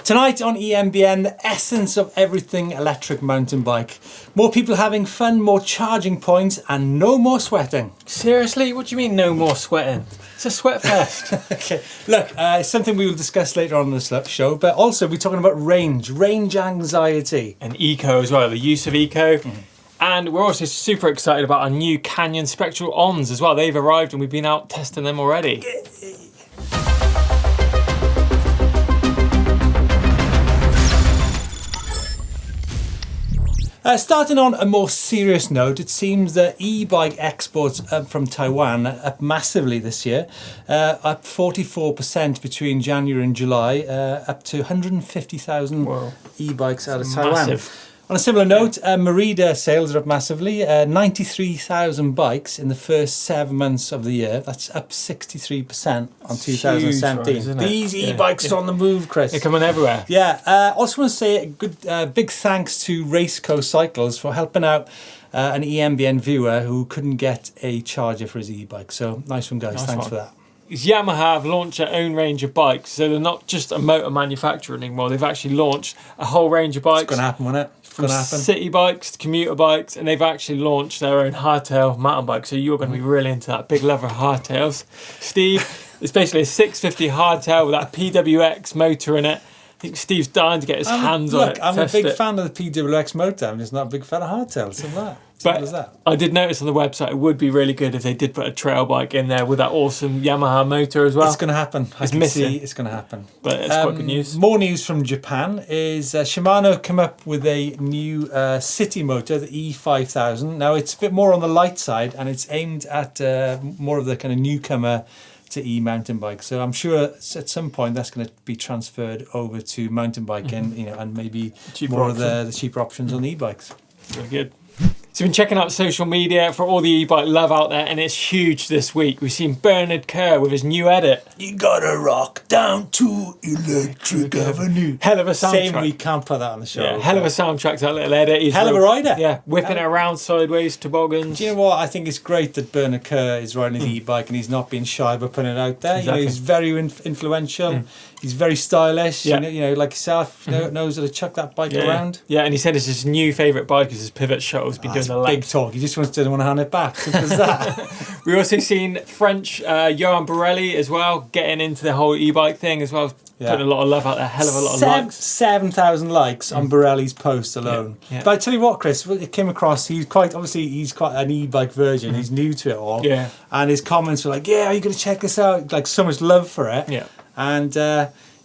Tonight on EMBN, the essence of everything electric mountain bike. More people having fun, more charging points, and no more sweating. Seriously? What do you mean no more sweating? It's a sweat fest. Okay, look, it's something we will discuss later on in this show, but also we're talking about range anxiety. And eco as well, the use of eco. And we're also super excited about our new Canyon Spectral Ons as well. They've arrived and we've been out testing them already. Starting on a more serious note, it seems that e-bike exports from Taiwan are up massively this year, up 44% between January and July, up to 150,000 e-bikes out of Taiwan. Massive. On a similar note, Merida sales are up massively, 93,000 bikes in the first 7 months of the year. That's up 63% on 2017. Huge rise, These e-bikes are on the move, Chris. They're coming everywhere. Yeah, also want to say a good, big thanks to Raceco Cycles for helping out an EMBN viewer who couldn't get a charger for his e-bike. So nice one, guys. Nice Thanks one. for that. Yamaha have launched their own range of bikes, so they're not just a motor manufacturer anymore. They've actually launched a whole range of bikes. It's going to happen, won't it? From city bikes to commuter bikes, and they've actually launched their own hardtail mountain bike. So you're going to be really into that. Big lover of hardtails. Steve, it's basically a 650 hardtail with that PWX motor in it. I think Steve's dying to get his hands on it. Look, I'm a big fan of the PWX motor. I'm just not a big fan of hardtails. Simple as that. But I did notice on the website it would be really good if they did put a trail bike in there with that awesome Yamaha motor as well. It's going to happen. It's missing. It's going to happen. But it's quite good news. More news from Japan is Shimano come up with a new city motor, the E5000. Now it's a bit more on the light side and it's aimed at more of the kind of newcomer to e-mountain bike. So I'm sure at some point that's going to be transferred over to mountain biking, and maybe more of the cheaper options on e-bikes. Very good. So we've been checking out social media for all the e-bike love out there, and it's huge this week. We've seen Bernard Kerr with his new edit. You gotta rock down to Electric Avenue. Hell of a soundtrack. Shame we can't put that on the show. Yeah, hell of a soundtrack, that little edit. He's hell of a rider. Yeah, whipping it around sideways, toboggans. Do you know what? I think it's great that Bernard Kerr is riding his e-bike and he's not being shy about putting it out there. Exactly. He's very influential. He's very stylish. Yeah. Like yourself, knows how to chuck that bike around. Yeah, and he said it's his new favourite bike is his pivot shuttle. He's been doing the laps. Big talk. He just doesn't want to hand it back. Simple as that. We also seen French Johan Borelli as well, getting into the whole e-bike thing as well. Yeah. Putting a lot of love out there, hell of a lot of likes. 7,000 likes on Borelli's post alone. Yeah. But I tell you what, Chris, it came across, he's quite an e-bike virgin. He's new to it all. Yeah. And his comments were like, are you going to check this out? Like so much love for it. Yeah. And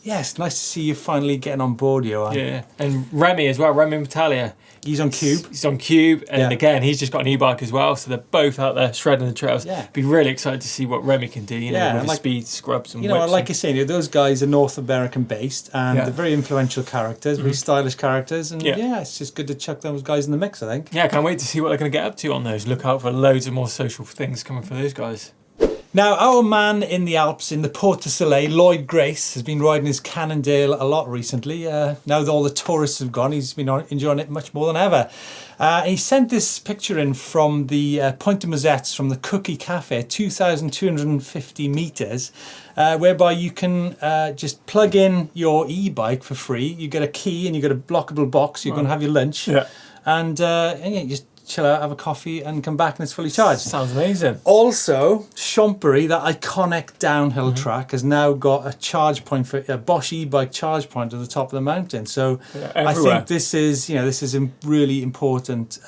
it's nice to see you finally getting on board, Johan. Yeah. And Remy as well, Remy Battaglia. He's on Cube. He's on Cube, and again, he's just got an e-bike as well, so they're both out there shredding the trails. Yeah. Be really excited to see what Remy can do, with his speed scrubs and whips. Like you're saying, those guys are North American based, and they're very influential characters, very stylish characters, and it's just good to chuck those guys in the mix, I think. Yeah, I can't wait to see what they're going to get up to on those. Look out for loads of more social things coming for those guys. Now, our man in the Alps, in the Porte du Soleil, Lloyd Grace, has been riding his Cannondale a lot recently. Now that all the tourists have gone, he's been enjoying it much more than ever. He sent this picture in from the Pointe de Mosettes from the Cookie Cafe, 2,250 metres, whereby you can just plug in your e-bike for free. You get a key and you get a blockable box. You're going to have your lunch. Yeah. And you just chill out, have a coffee, and come back and it's fully charged. Sounds amazing. Also, Champery, that iconic downhill track, has now got a charge point for a Bosch e-bike charge point at the top of the mountain. So I think this is really important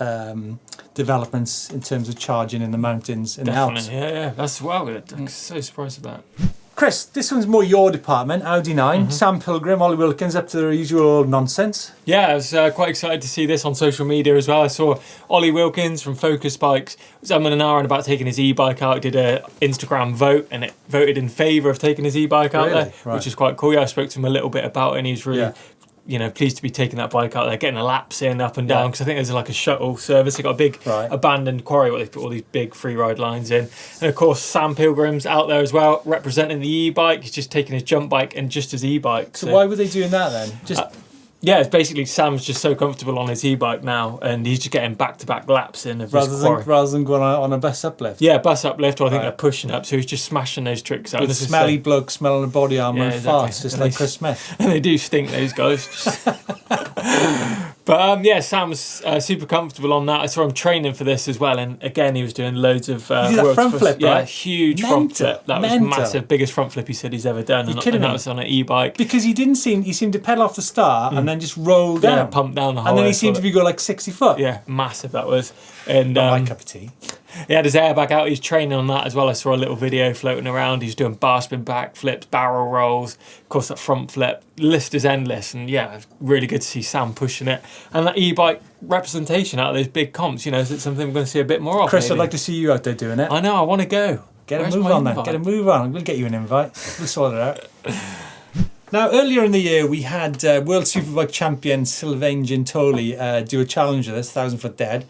developments in terms of charging in the mountains in the Alps. Yeah, that's I'm so surprised at that. Chris, this one's more your department, Audi 9, Sam Pilgrim, Ollie Wilkins, up to their usual nonsense. Yeah, I was quite excited to see this on social media as well. I saw Ollie Wilkins from Focus Bikes was umming and ahhing about taking his e-bike out, did an Instagram vote, and it voted in favour of taking his e-bike out there, which is quite cool. Yeah, I spoke to him a little bit about it, and he's really... pleased to be taking that bike out there, getting the laps in, up and down, because I think there's like a shuttle service. They've got a big abandoned quarry where they put all these big free ride lines in. And of course, Sam Pilgrim's out there as well, representing the e-bike. He's just taking his jump bike and just his e-bike. So why were they doing that then? Yeah, it's basically Sam's just so comfortable on his e-bike now, and he's just getting back-to-back laps in of his quarry. Rather than going on a bus uplift. Yeah, bus uplift, or I think they're pushing up, so he's just smashing those tricks out. With smelly blokes smelling the body armour and farts, just like Chris Smith. And they do stink, those guys. But yeah, Sam's super comfortable on that. I saw him training for this as well, and again, he was doing loads of front flip, yeah, right? huge front flip. That was massive, biggest front flip he said he's ever done, and that was on an e-bike. Because he seemed to pedal off the start and then just roll down. Yeah, pump down the whole and then way. he seemed to be going like 60 foot. Yeah, massive that was. And Not my cup of tea. He had his airbag out. He's training on that as well. I saw a little video floating around. He's doing bar spin back flips, barrel rolls, of course that front flip. List is endless, and yeah, really good to see Sam pushing it. And that e-bike representation out of those big comps, you know, is it something we're going to see a bit more of? Chris, maybe? I'd like to see you out there doing it. I know. I want to go. Get a move on then. Get a move on. We'll get you an invite. We'll sort it out. Now, earlier in the year, we had World Superbike champion Sylvain Gintoli do a challenge of this, 1,000 foot dead.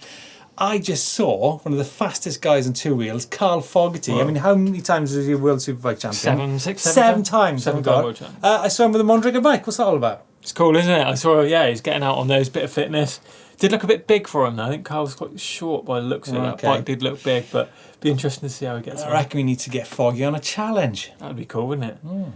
I just saw one of the fastest guys on two wheels, Carl Fogarty. Whoa. I mean, how many times is he a World Superbike champion? Seven times. Seven times. I saw him with a Mondrigan bike. What's that all about? It's cool, isn't it? I saw, yeah, he's getting out on those, bit of fitness. Did look a bit big for him, though. I think Carl's quite short by the looks of it. That bike did look big, but be interesting to see how he gets on. I reckon we need to get Foggy on a challenge. That would be cool, wouldn't it? Mm.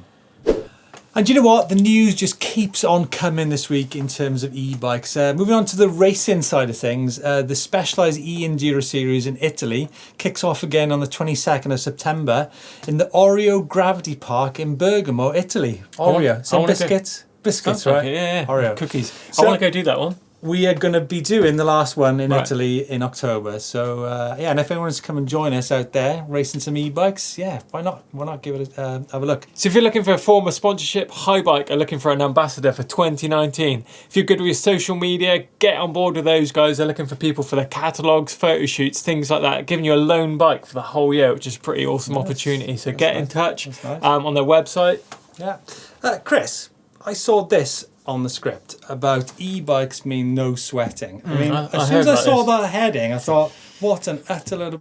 And you know what? The news just keeps on coming this week in terms of e-bikes. Moving on to the racing side of things, the Specialized e-Enduro series in Italy kicks off again on the 22nd of September in the Oreo Gravity Park in Bergamo, Italy. Oreo. So biscuits. Biscuits, right? Yeah. Oreo. Cookies. So, I want to go do that one. We are going to be doing the last one in Italy in October. So, yeah, and if anyone wants to come and join us out there racing some e-bikes, yeah, why not? Why not give it have a look? So if you're looking for a form of sponsorship, Highbike are looking for an ambassador for 2019. If you're good with your social media, get on board with those guys. They're looking for people for their catalogues, photo shoots, things like that, giving you a loan bike for the whole year, which is a pretty awesome opportunity. So get in touch on their website. Yeah. Chris, I saw this on the script about e-bikes mean no sweating. I mean, as soon as I saw that heading, I thought, what an utter load of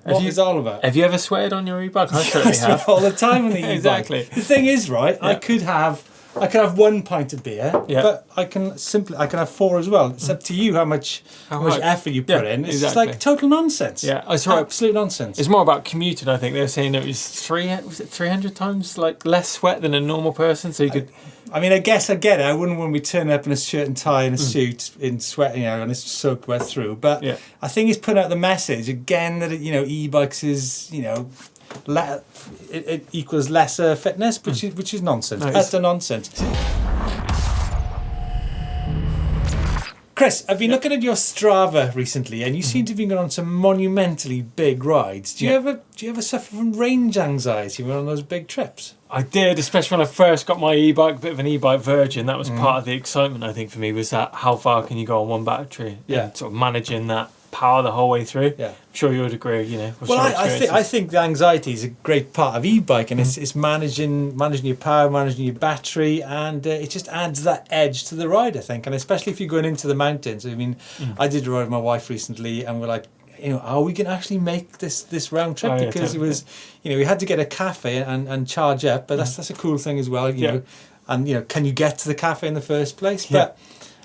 what is all about? Have you ever sweated on your e-bike? I certainly have. All the time on the e-bike. Exactly. The thing is, right, I could have 1 pint of beer, but I can have 4 as well. It's up to you how much effort you put in. It's just like total nonsense. Yeah, I saw absolute nonsense. It's more about commuting. I think they were saying it was 300 times like less sweat than a normal person, so you could. I mean, I guess I get it. I wouldn't want to be turning up in a shirt and tie and a suit in sweat, you know, and it's soaked wet through. But I think it's putting out the message again that e-bikes is, it equals lesser fitness, which is nonsense. That's nonsense. Chris, I've been looking at your Strava recently, and you seem to have been going on some monumentally big rides. Do you ever suffer from range anxiety when on those big trips? I did, especially when I first got my e-bike, a bit of an e-bike virgin. That was part of the excitement, I think, for me, was that how far can you go on one battery? Yeah. And sort of managing that power the whole way through. Yeah. I'm sure you would agree, Well, I think the anxiety is a great part of e-bike, and it's managing your power, managing your battery, and it just adds that edge to the ride, I think. And especially if you're going into the mountains. I mean, I did a ride with my wife recently, and we're like, are we going to actually make this round trip? Because it was, we had to get a cafe and charge up, but that's a cool thing as well, you know. And, can you get to the cafe in the first place? But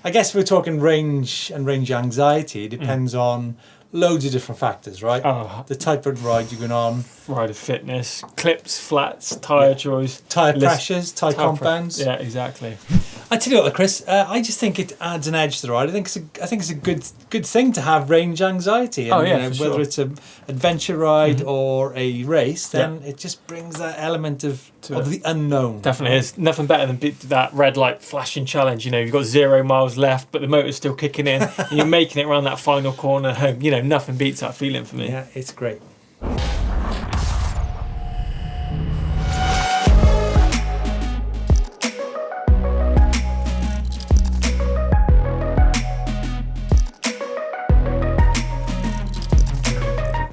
I guess if we're talking range and range anxiety, it depends on loads of different factors, right? The type of ride you're going on. Rider fitness, clips, flats, tyre choice. Tyre pressures, tyre compounds. Yeah, exactly. I tell you what, Chris, I just think it adds an edge to the ride. I think it's a good thing to have range anxiety. And, whether it's an adventure ride or a race, then it just brings that element of the unknown. Definitely, there's nothing better than that red light flashing challenge. You've got 0 miles left, but the motor's still kicking in, and you're making it around that final corner home. Nothing beats that feeling for me. Yeah, it's great.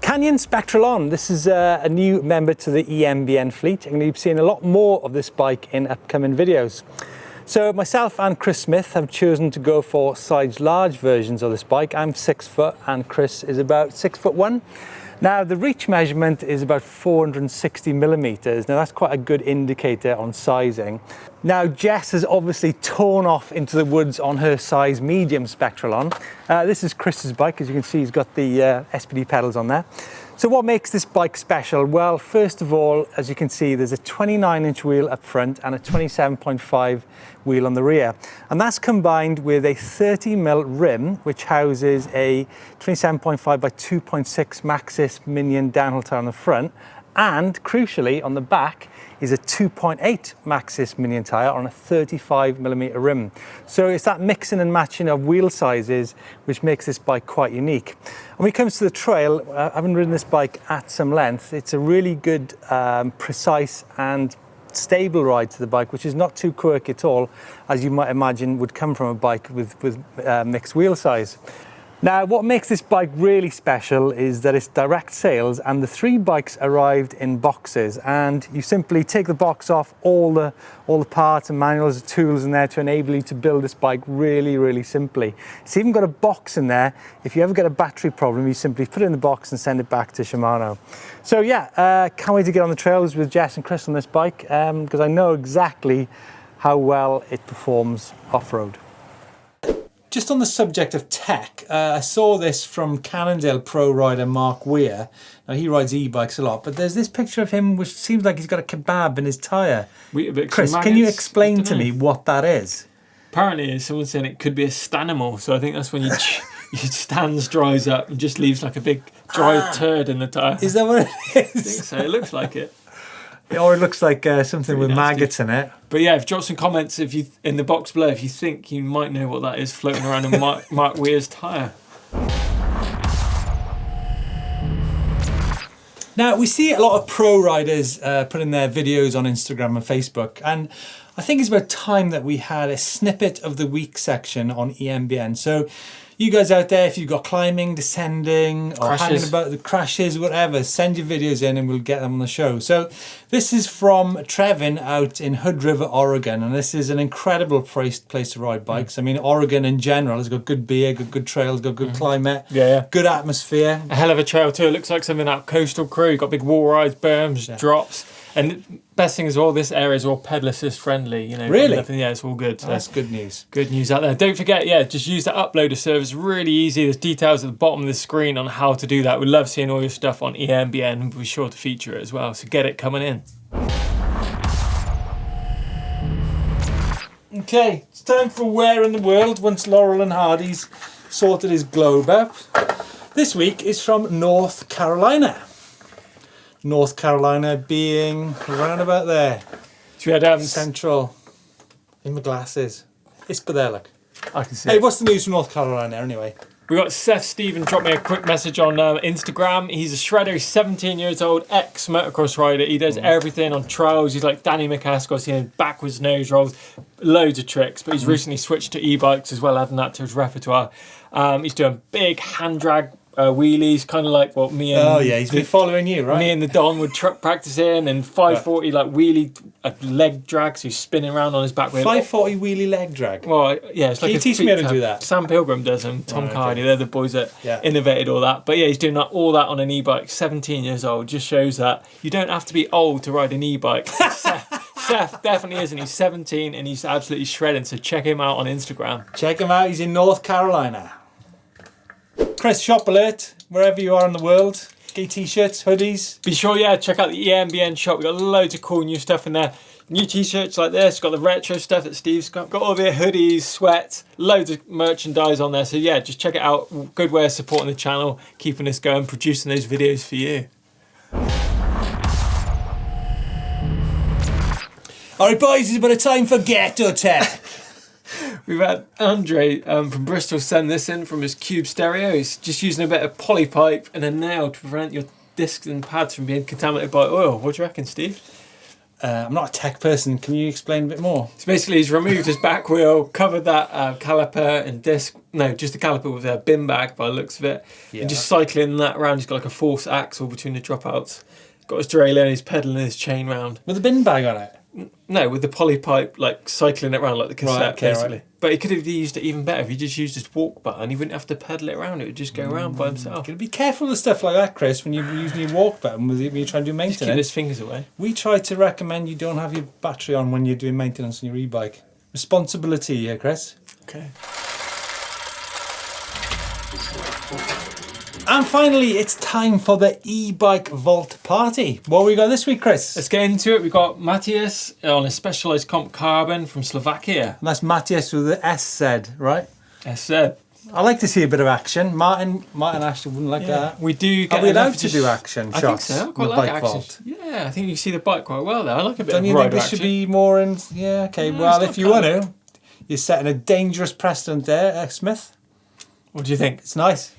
Canyon Spectral on. This is a new member to the EMBN fleet. I'm going to be seeing a lot more of this bike in upcoming videos. So myself and Chris Smith have chosen to go for size large versions of this bike. I'm 6 foot and Chris is about 6'1". Now the reach measurement is about 460 millimeters. Now that's quite a good indicator on sizing. Now Jess has obviously torn off into the woods on her size medium spectral on. This is Chris's bike. As you can see, he's got the SPD pedals on there. So what makes this bike special? Well, first of all, as you can see, there's a 29-inch wheel up front and a 27.5 wheel on the rear. And that's combined with a 30mm rim, which houses a 27.5 by 2.6 Maxxis Minion downhill tire on the front. And crucially, on the back is a 2.8 Maxxis Minion tyre on a 35mm rim. So it's that mixing and matching of wheel sizes which makes this bike quite unique. And when it comes to the trail, having ridden this bike at some length, it's a really good, precise and stable ride to the bike, which is not too quirky at all, as you might imagine would come from a bike with mixed wheel size. Now, what makes this bike really special is that it's direct sales, and the 3 bikes arrived in boxes, and you simply take the box off, all the parts and manuals and tools in there to enable you to build this bike really, really simply. It's even got a box in there. If you ever get a battery problem, you simply put it in the box and send it back to Shimano. So yeah, can't wait to get on the trails with Jess and Chris on this bike, because I know exactly how well it performs off-road. Just on the subject of tech, I saw this from Cannondale pro rider Mark Weir. Now he rides e-bikes a lot, but there's this picture of him which seems like he's got a kebab in his tyre. Chris, can you explain to me what that is? Apparently, someone's saying it could be a stanimal, so I think that's when your stands dries up and just leaves like a big dry turd in the tyre. Is that what it is? I think so, it looks like it. Or it looks like something with maggots in it. But yeah, drop some comments if you in the box below if you think you might know what that is floating around in Mark Weir's tyre. Now, we see a lot of pro riders putting their videos on Instagram and Facebook, and I think it's about time that we had a snippet of the week section on EMBN. So you guys out there, if you've got climbing, descending, or hanging about the crashes, whatever, send your videos in and we'll get them on the show. So this is from Trevin out in Hood River, Oregon, and this is an incredible place to ride bikes. I mean, Oregon in general has got good beer, good trails, got good climate, good atmosphere. A hell of a trail too. It looks like something out of Coastal Crew. You've got big wall rides, berms, drops. And best thing is all this area is all pedal assist friendly, you know. Really? Nothing, yeah, it's all good. So that's good news. Good news out there. Don't forget, just use the uploader service. Really easy. There's details at the bottom of the screen on how to do that. We'd love seeing all your stuff on EMBN, and we'll be sure to feature it as well. So get it coming in. Okay, it's time for Where in the World once Laurel and Hardy's sorted his globe up. This week is from North Carolina. North Carolina being around about there. So we had Central. In my glasses. It's but there, look. I can see. Hey, what's the news from North Carolina anyway? We got Seth Stephen dropped me a quick message on Instagram. He's a shredder. He's 17 years old, ex-motocross rider. He does everything on trails. He's like Danny McCaskill, seeing backwards nose rolls, loads of tricks. But he's recently switched to e-bikes as well, adding that to his repertoire. He's doing big hand drag wheelies, kind of like what me and he's been following you, right? Me and the Don would truck practicing, and 540 like wheelie leg drag, so he's spinning around on his back wheel. 540 wheelie leg drag. Well, yeah, it's like Can you teach me how to do that? Sam Pilgrim does them. Tom Cardy, they're the boys that innovated all that. But yeah, he's doing all that on an e-bike. 17 years old, just shows that you don't have to be old to ride an e-bike. Seth definitely isn't. He's 17 and he's absolutely shredding. So check him out on Instagram. Check him out. He's in North Carolina. Chris, shop alert, wherever you are in the world. Get t-shirts, hoodies. Be sure, check out the EMBN shop. We've got loads of cool new stuff in there. New t-shirts like this. Got the retro stuff that Steve's got. Got all the hoodies, sweats, loads of merchandise on there. So yeah, just check it out. Good way of supporting the channel, keeping us going, producing those videos for you. All right, boys, it's about time for Ghetto Tech. We've had Andre from Bristol send this in from his Cube stereo. He's just using a bit of poly pipe and a nail to prevent your discs and pads from being contaminated by oil. What do you reckon, Steve? I'm not a tech person. Can you explain a bit more? So basically, he's removed his back wheel, covered that caliper and disc. No, just the caliper with a bin bag by the looks of it. Yeah. And just cycling that around. He's got like a force axle between the dropouts. Got his derailleur and he's pedalling his chain round. With a bin bag on it? No, with the poly pipe, like cycling it around like the cassette, okay, basically. right. But he could have used it even better if he just used his walk button. He wouldn't have to pedal it around. It would just go around by himself. Gotta be careful with stuff like that, Chris, when you're using your walk button when you're trying to do Just keep maintenance. his fingers away. We try to recommend you don't have your battery on when you're doing maintenance on your e-bike. Responsibility here, Chris. Okay. And finally, it's time for the e-bike vault party. What we got this week, Chris? Let's get into it. We've got Matthias on a Specialized Comp Carbon from Slovakia. And that's Matthias with the S said, right? Yes, sir. I like to see a bit of action. Martin actually wouldn't like that. We do get Are we allowed enough to do action I shots think so. I on quite the like bike action. vault? Yeah, I think you see the bike quite well there. I like a bit Don't of you think rider this action. should be more in... Yeah, okay. No, well, it's if not you want colour. to, you're setting a dangerous precedent there, Smith. What do you think? It's nice.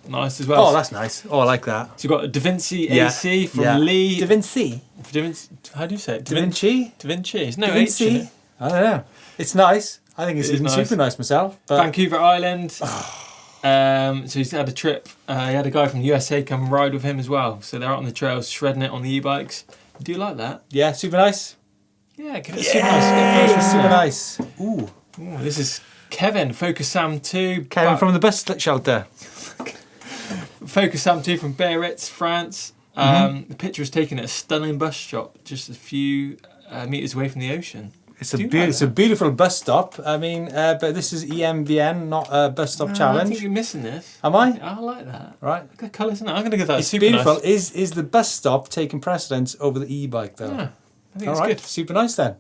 Nice as well. Oh, that's nice. Oh, I like that. So you've got a Da Vinci Yeah, AC from yeah. Lee. Da Vinci? Da Vinci. How do you say it? Da Vinci? Da Vinci. There's no Da H in Vinci? it. I don't know. It's nice. I think it's It is even nice. super nice myself. But Vancouver Island. So he's had a trip. He had a guy from the USA come ride with him as well. So they're out on the trails shredding it on the e-bikes. Do you like that? yeah, super nice. Yeah, give it super nice. Get It's first one super there. nice. Ooh. Ooh, this is Kevin, Focus Sam 2. Kevin from the bus shelter. Focus Sam 2 from Biarritz, France. The picture was taken at a stunning bus stop just a few metres away from the ocean. It's Do you like it's a beautiful bus stop. I mean, but this is EMBN, not a bus stop I challenge. think you're missing this. Am I? I like that. Right. Look at the colours in that. I'm going to give that a It's super beautiful. nice. Is the bus stop taking precedence over the e-bike though? Yeah, I think All it's right. good. Super nice then.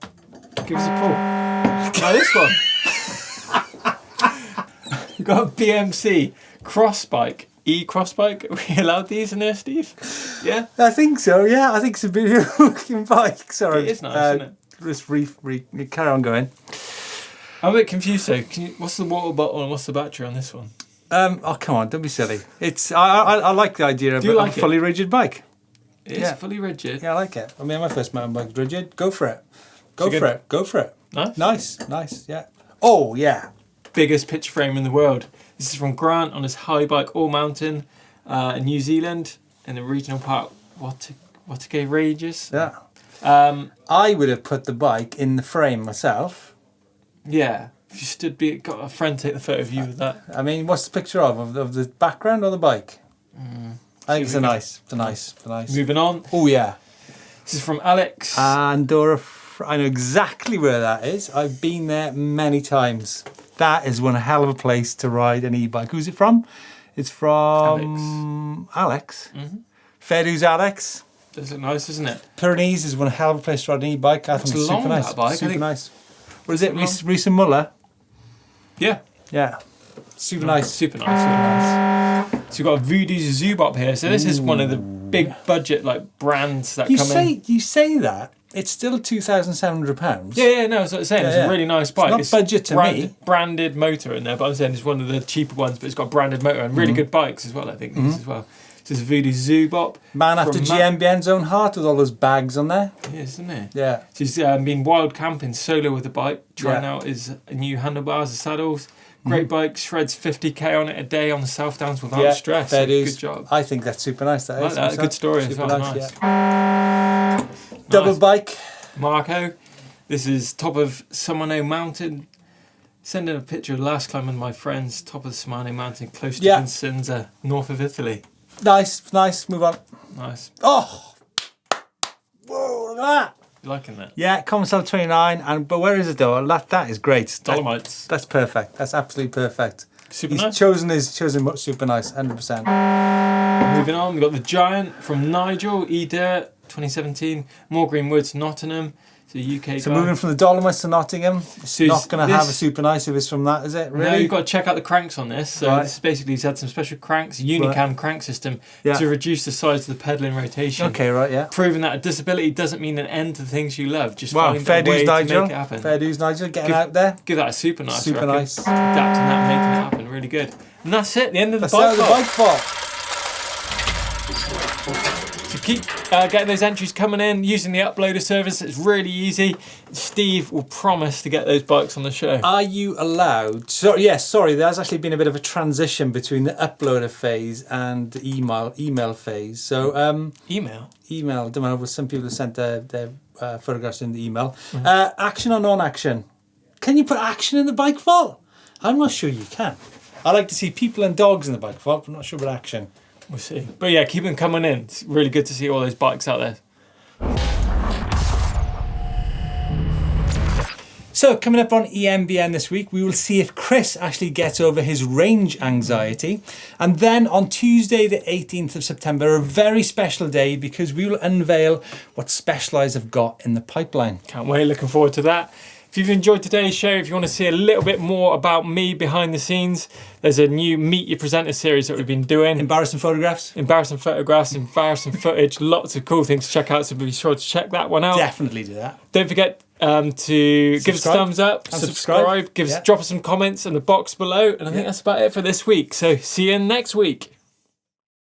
Give us a pull. Now this one. You've got a BMC cross bike. E-cross bike. Are we allowed these in there, Steve? Yeah? I think so. Yeah, I think it's a beautiful looking bike. Sorry. It is nice, isn't it? Just carry on going. I'm a bit confused though. What's the water bottle and what's the battery on this one? Oh come on, don't be silly. It's I like the idea of Do you a like it? fully rigid bike. It is Yeah. fully rigid. Yeah, I like it. I mean, my first mountain bike's rigid. Go for it. Go So for good. it. Go for it. Nice. Nice. Yeah. Oh yeah. Biggest picture frame in the world. This is from Grant on his high bike all mountain in New Zealand in the regional park Watake Ranges. Yeah. Um, I would have put the bike in the frame myself. yeah. If you got a friend take the photo of you with that. I mean, what's the picture of the background or the bike? I think it's a nice. Moving on. Oh yeah. This is from Alex. Andorra. I know exactly where that is. I've been there many times. That is one hell of a place to ride an e-bike. Who's it from? It's from Alex. Fair dues, Alex. Does look nice, doesn't it? Pyrenees is one hell of a place to ride an e-bike. I think it's long, super nice. that bike. I Super think- nice. What is it? long. Reese and Muller? Yeah. Yeah. Super nice. Super nice. So you've got a Voodoo Zubop here. So this is one of the big budget like brands that You come in. say that. It's still £2,700. Yeah, no, that's what I'm saying. It's Yeah. a really nice bike. not budget to me. Branded motor in there, but I'm saying it's one of the cheaper ones, but it's got branded motor and really good bikes as well, I think, these as well. So it's a Voodoo Zubop. Man after from GMBN's own heart with all those bags on there. Yeah, isn't it? Yeah. So he's been wild camping solo with the bike, trying Yeah. out his new handlebars and saddles. Great bike, shreds 50k on it a day on the South Downs without stress. Fair So dues. good job. I think that's super nice. That I like is. that. Good story as Super well. nice, Nice. yeah. Double Nice. bike. Marco, this is top of Samano Mountain. Sending a picture of last climbing my friends, top of the Samano Mountain, close to Yeah. Vincenza, north of Italy. Nice. Move on. Nice. Oh. Whoa, look at that. You liking that? Yeah, Commonwealth 29. But where is it though? That is great. Dolomites. That's perfect. That's absolutely perfect. Super He's nice. chosen much super nice. 100%. Moving on, we've got the Giant from Nigel, E-Dirt, 2017. More Green Woods, Nottingham. It's a UK So guy. moving from the Dolomites to Nottingham, it's So not going to have a this- super nice if it's from that, is it? Really? No, you've got to check out the cranks on this. So Right. this is basically, he's had some special cranks, a Unicam crank system Yeah. to reduce the size of the pedaling rotation. Okay, right, yeah. Proving that a disability doesn't mean an end to the things you love. Just Wow, find fair a way dues, to Nigel. make it happen. Fair dues, Nigel. Getting Give- out there. Give that a super nice. Super I reckon. nice. Adapting that, making it happen. Really good. And that's it. The end of the That's out bike of the vault. bike vault. So keep getting those entries coming in using the uploader service. It's really easy. Steve will promise to get those bikes on the show. Are you allowed? Sorry, there's actually been a bit of a transition between the uploader phase and the email phase. So Email. I don't know, some people have sent their photographs in the email. Action or non-action? Can you put action in the bike vault? I'm not sure you can. I like to see people and dogs in the bike vault, but I'm not sure about action. We'll see. But yeah, keep them coming in. It's really good to see all those bikes out there. So coming up on EMBN this week, we will see if Chris actually gets over his range anxiety. And then on Tuesday, the 18th of September, a very special day because we will unveil what Specialized have got in the pipeline. Can't wait, looking forward to that. If you've enjoyed today's show, if you want to see a little bit more about me behind the scenes, there's a new Meet Your Presenter series that we've been doing. Embarrassing photographs, embarrassing footage, lots of cool things to check out, so be sure to check that one out. Definitely do that. Don't forget to give us a thumbs up, and subscribe, drop us some comments in the box below, and I think that's about it for this week. So see you next week.